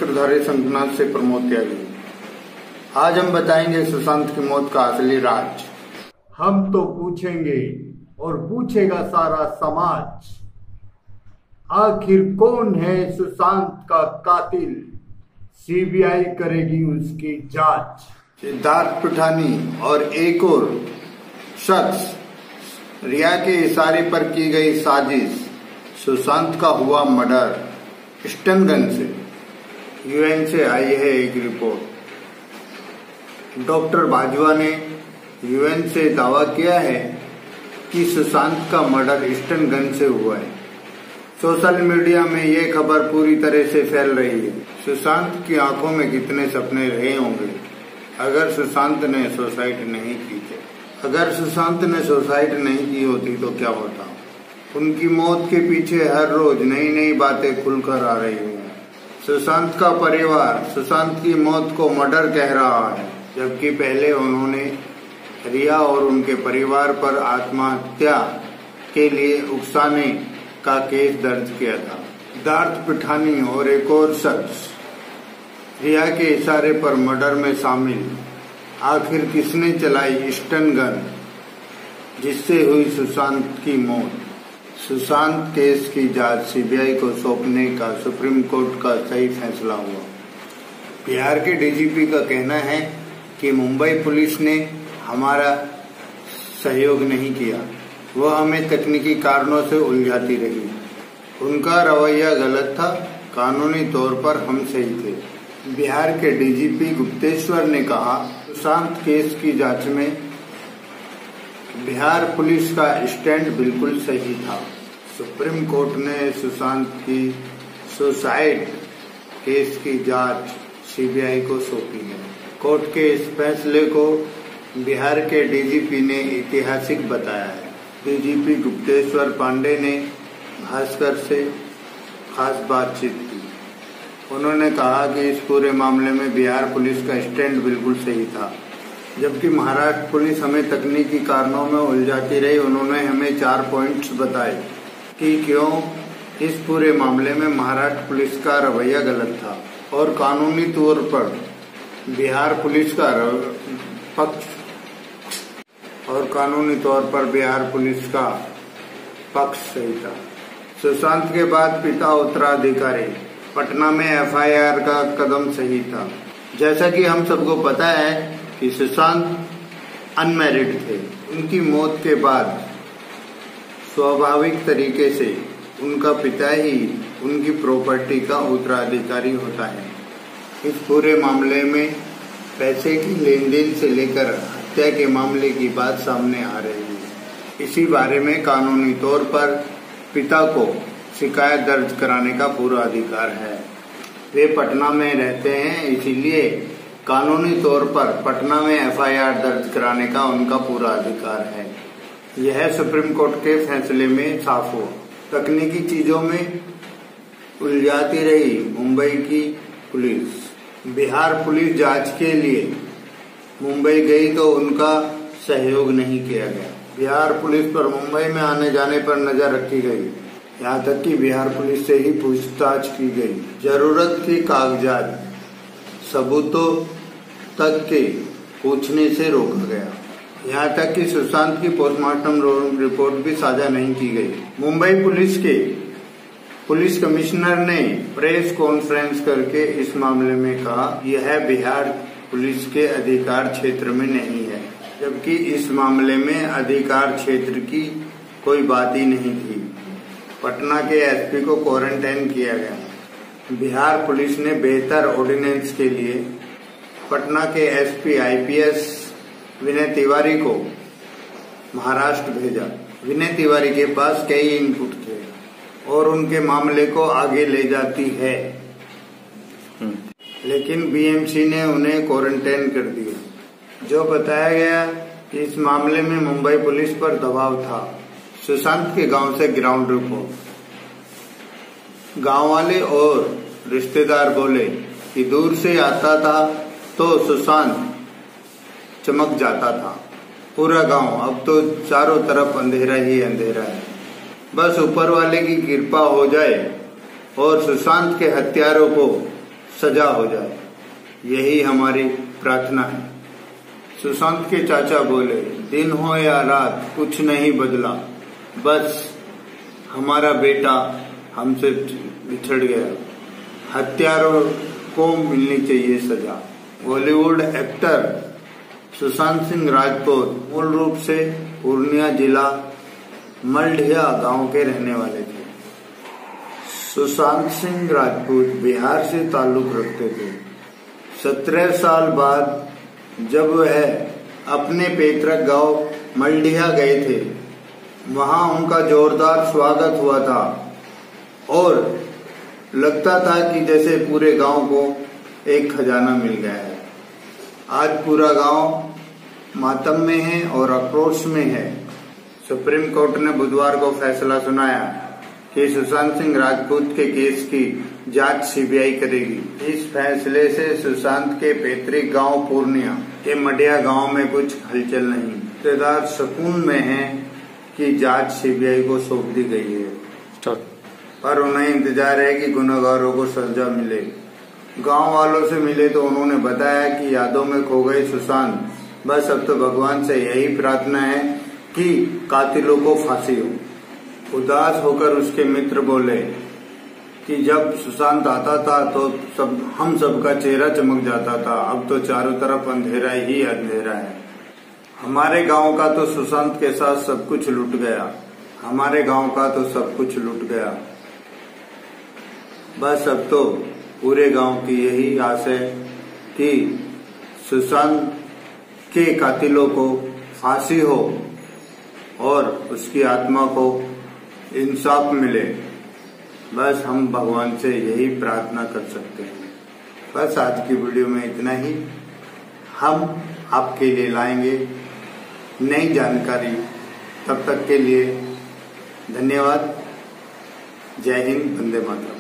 सूत्रधारी शंखनाद से प्रमोद त्यागी। आज हम बताएंगे सुशांत की मौत का असली राज। हम तो पूछेंगे और पूछेगा सारा समाज, आखिर कौन है सुशांत का कातिल? सीबीआई करेगी उसकी जांच। सिद्धार्थ पिठानी और एक और शख्स रिया के इशारे पर की गई साजिश। सुशांत का हुआ मर्डर स्टन गन से। यूएन से आई है एक रिपोर्ट। डॉक्टर बाजवा ने यूएन से दावा किया है कि सुशांत का मर्डर स्टन गन से हुआ है। सोशल मीडिया में ये खबर पूरी तरह से फैल रही है। सुशांत की आंखों में कितने सपने रहे होंगे अगर सुशांत ने सुसाइड नहीं की थी। अगर सुशांत ने सुसाइड नहीं की होती तो क्या होता। उनकी मौत के पीछे हर रोज नई नई बातें खुलकर आ रही हैं। सुशांत का परिवार सुशांत की मौत को मर्डर कह रहा है, जबकि पहले उन्होंने रिया और उनके परिवार पर आत्महत्या के लिए उकसाने का केस दर्ज किया था। सिद्धार्थ पिठानी और एक और शख्स रिया के इशारे पर मर्डर में शामिल। आखिर किसने चलाई स्टन गन जिससे हुई सुशांत की मौत? सुशांत केस की जांच सीबीआई को सौंपने का सुप्रीम कोर्ट का सही फैसला हुआ। बिहार के डीजीपी का कहना है कि मुंबई पुलिस ने हमारा सहयोग नहीं किया, वह हमें तकनीकी कारणों से उलझाती रही। उनका रवैया गलत था, कानूनी तौर पर हम सही थे। बिहार के डीजीपी गुप्तेश्वर ने कहा, सुशांत केस की जांच में बिहार पुलिस का स्टैंड बिल्कुल सही था। सुप्रीम कोर्ट ने सुशांत की सुसाइड केस की जांच सीबीआई को सौंपी है। कोर्ट के इस फैसले को बिहार के डीजीपी ने ऐतिहासिक बताया है। डीजीपी गुप्तेश्वर पांडे ने भास्कर से खास बातचीत की। उन्होंने कहा कि इस पूरे मामले में बिहार पुलिस का स्टैंड बिल्कुल सही था, जबकि महाराष्ट्र पुलिस हमें तकनीकी कारणों में उलझाती रही। उन्होंने हमें 4 पॉइंट्स बताए कि क्यों इस पूरे मामले में महाराष्ट्र पुलिस का रवैया गलत था और कानूनी तौर पर बिहार पुलिस का पक्ष सही था। सुशांत के बाद पिता उत्तराधिकारी, पटना में एफआईआर का कदम सही था। जैसा कि हम सबको पता है कि सुशांत अनमैरिड थे। उनकी मौत के बाद स्वाभाविक तरीके से उनका पिता ही उनकी प्रॉपर्टी का उत्तराधिकारी होता है। इस पूरे मामले में पैसे की लेन देन से लेकर हत्या के मामले की बात सामने आ रही है। इसी बारे में कानूनी तौर पर पिता को शिकायत दर्ज कराने का पूरा अधिकार है। वे पटना में रहते हैं, इसीलिए कानूनी तौर पर पटना में एफआईआर दर्ज कराने का उनका पूरा अधिकार है। यह सुप्रीम कोर्ट के फैसले में साफ हुआ। तकनीकी चीजों में उलझाती रही मुंबई की पुलिस। बिहार पुलिस जांच के लिए मुंबई गई तो उनका सहयोग नहीं किया गया। बिहार पुलिस पर मुंबई में आने जाने पर नजर रखी गई, यहाँ तक कि बिहार पुलिस से ही पूछताछ की गई। जरूरत के कागजात सबूतों तक के पूछने से रोका गया। यहाँ तक कि सुशांत की पोस्टमार्टम रिपोर्ट भी साझा नहीं की गई। मुंबई पुलिस के पुलिस कमिश्नर ने प्रेस कॉन्फ्रेंस करके इस मामले में कहा, यह बिहार पुलिस के अधिकार क्षेत्र में नहीं है, जबकि इस मामले में अधिकार क्षेत्र की कोई बात ही नहीं थी। पटना के एसपी को क्वारंटाइन किया गया। बिहार पुलिस ने बेहतर ऑर्डिनेंस के लिए पटना के एसपी आईपीएस विनय तिवारी को महाराष्ट्र भेजा। विनय तिवारी के पास कई इनपुट थे और उनके मामले को आगे ले जाती है, लेकिन बीएमसी ने उन्हें क्वारंटाइन कर दिया। जो बताया गया कि इस मामले में मुंबई पुलिस पर दबाव था। सुशांत के गांव से ग्राउंड रिपोर्ट। गांव वाले और रिश्तेदार बोले कि दूर से आता था तो सुशांत चमक जाता था। पूरा गांव अब तो चारों तरफ अंधेरा ही अंधेरा है। बस ऊपर वाले की कृपा हो जाए और सुशांत के हत्यारों को सजा हो जाए, यही हमारी प्रार्थना है। सुशांत के चाचा बोले, दिन हो या रात कुछ नहीं बदला, बस हमारा बेटा हमसे बिछड़ गया, हत्यारों को मिलनी चाहिए सजा। बॉलीवुड एक्टर सुशांत सिंह राजपूत मूल रूप से पूर्णिया जिला मलढिया गांव के रहने वाले थे। सुशांत सिंह राजपूत बिहार से ताल्लुक रखते थे। 17 साल बाद जब वह अपने पैतृक गांव मलढिया गए थे, वहां उनका जोरदार स्वागत हुआ था और लगता था कि जैसे पूरे गांव को एक खजाना मिल गया है। आज पूरा गांव मातम में है और आक्रोश में है। सुप्रीम कोर्ट ने बुधवार को फैसला सुनाया कि सुशांत सिंह राजपूत के केस की जांच सीबीआई करेगी। इस फैसले से सुशांत के पैतृक गांव पूर्णिया के मडिया गांव में कुछ हलचल नहीं। रिश्तेदार सुकून में हैं कि जांच सीबीआई को सौंप दी गई है, पर उन्हें इंतजार है कि गुनहगारों को सजा मिले। गांव वालों से मिले तो उन्होंने बताया कि यादों में खो गए सुशांत, बस अब तो भगवान से यही प्रार्थना है कि कातिलों को फांसी हो। उदास होकर उसके मित्र बोले कि जब सुशांत आता था तो हम सबका चेहरा चमक जाता था, अब तो चारों तरफ अंधेरा ही अंधेरा है। हमारे गांव का तो सुशांत के साथ सब कुछ लूट गया, हमारे गांव का तो सब कुछ लूट गया। बस अब तो पूरे गांव की यही आस है कि सुशांत के कातिलों को फांसी हो और उसकी आत्मा को इंसाफ मिले। बस हम भगवान से यही प्रार्थना कर सकते हैं। बस आज की वीडियो में इतना ही। हम आपके लिए लाएंगे नई जानकारी। तब तक के लिए धन्यवाद। जय हिंद, वंदे मातरम।